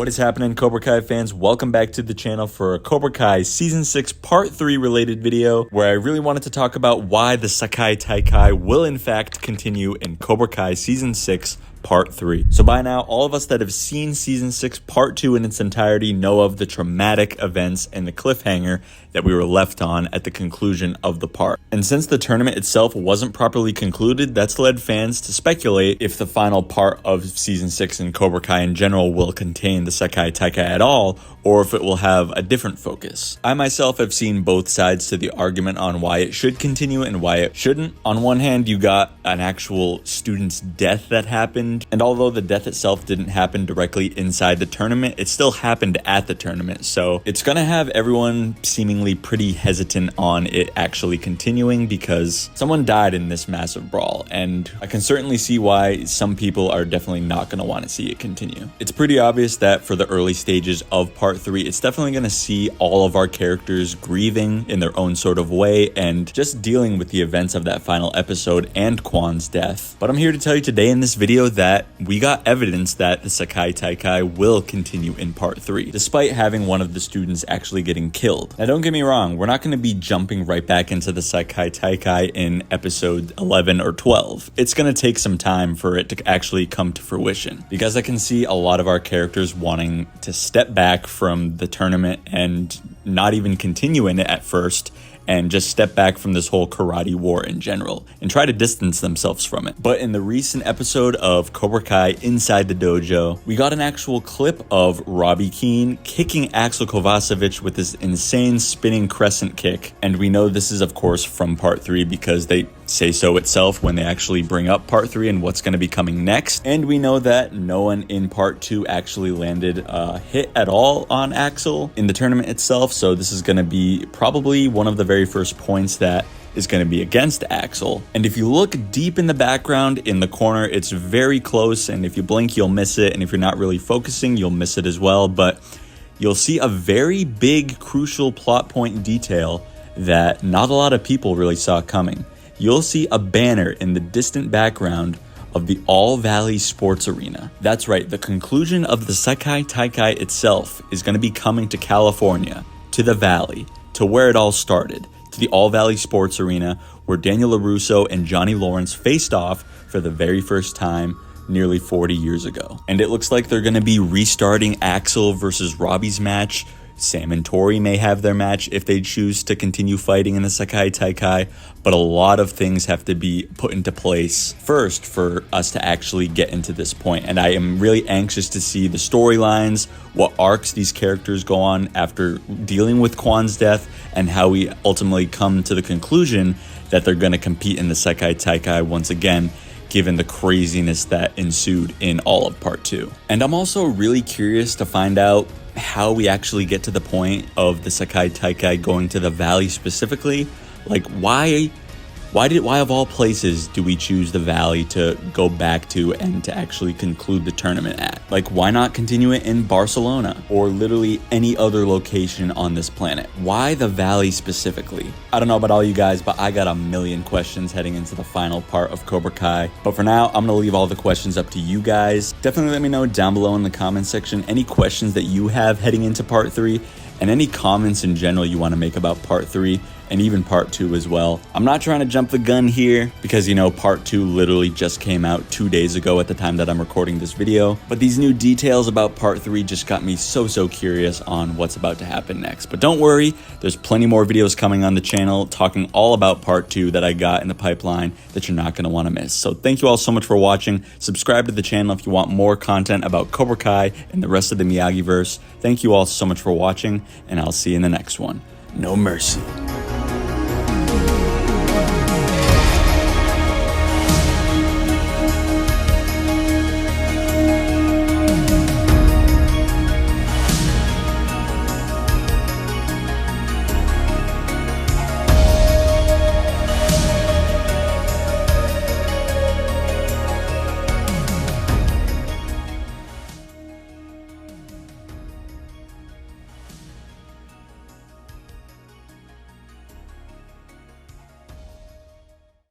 What is happening, Cobra Kai fans? Welcome back to the channel for a Cobra Kai Season 6 Part 3 related video where I really wanted to talk about why the Sekai Taikai will in fact continue in Cobra Kai Season 6 Part 3. So by now, all of us that have seen Season 6 Part 2 in its entirety know of the traumatic events and the cliffhanger that we were left on at the conclusion of the part. And since the tournament itself wasn't properly concluded, that's led fans to speculate if the final part of Season 6 in Cobra Kai in general will contain the Sekai Taikai at all, or if it will have a different focus. I myself have seen both sides to the argument on why it should continue and why it shouldn't. On one hand, you got an actual student's death that happened, and although the death itself didn't happen directly inside the tournament, it still happened at the tournament, so it's gonna have everyone seemingly pretty hesitant on it actually continuing because someone died in this massive brawl, and I can certainly see why some people are definitely not gonna want to see it continue. It's pretty obvious that for the early stages of Part 3, it's definitely gonna see all of our characters grieving in their own sort of way and just dealing with the events of that final episode and Kwan's death. But I'm here to tell you today in this video that we got evidence that the Sekai Taikai will continue in Part 3, despite having one of the students actually getting killed. Now don't get me wrong, we're not going to be jumping right back into the Sekai Taikai in episode 11 or 12. It's going to take some time for it to actually come to fruition, because I can see a lot of our characters wanting to step back from the tournament and not even continue in it at first, and just step back from this whole karate war in general and try to distance themselves from it. But in the recent episode of Cobra Kai Inside the Dojo, we got an actual clip of Robby Keene kicking Axel Kovacevic with this insane spinning crescent kick. And we know this is of course from Part 3 because they say so itself when they actually bring up Part 3 and what's going to be coming next. And we know that no one in Part 2 actually landed a hit at all on Axel in the tournament itself, so this is going to be probably one of the very first points that is going to be against Axel. And if you look deep in the background in the corner, it's very close, and if you blink you'll miss it, and if you're not really focusing you'll miss it as well. But you'll see a very big crucial plot point detail that not a lot of people really saw coming. You'll see a banner in the distant background of the All Valley Sports Arena. That's right, the conclusion of the Sekai Taikai itself is going to be coming to California, to the Valley, to where it all started, to the All Valley Sports Arena, where Daniel LaRusso and Johnny Lawrence faced off for the very first time nearly 40 years ago. And it looks like they're going to be restarting Axel versus Robby's match. Sam and Tori may have their match if they choose to continue fighting in the Sekai Taikai, but a lot of things have to be put into place first for us to actually get into this point. And I am really anxious to see the storylines, what arcs these characters go on after dealing with Kwan's death, and how we ultimately come to the conclusion that they're going to compete in the Sekai Taikai once again, given the craziness that ensued in all of Part 2. And I'm also really curious to find out how we actually get to the point of the Sekai Taikai going to the Valley specifically. Like, why of all places do we choose the Valley to go back to and to actually conclude the tournament at? Like, why not continue it in Barcelona or literally any other location on this planet? Why the Valley specifically? I don't know about all you guys, but I got a million questions heading into the final part of Cobra Kai. But for now, I'm gonna leave all the questions up to you guys. Definitely let me know down below in the comment section any questions that you have heading into Part 3, and any comments in general you want to make about Part 3 and even Part 2 as well. I'm not trying to jump the gun here because, you know, Part 2 literally just came out 2 days ago at the time that I'm recording this video. But these new details about Part 3 just got me so curious on what's about to happen next. But don't worry, there's plenty more videos coming on the channel talking all about Part 2 that I got in the pipeline that you're not going to want to miss. So thank you all so much for watching. Subscribe to the channel if you want more content about Cobra Kai and the rest of the Miyagi-verse. Thank you all so much for watching, and I'll see you in the next one. No mercy.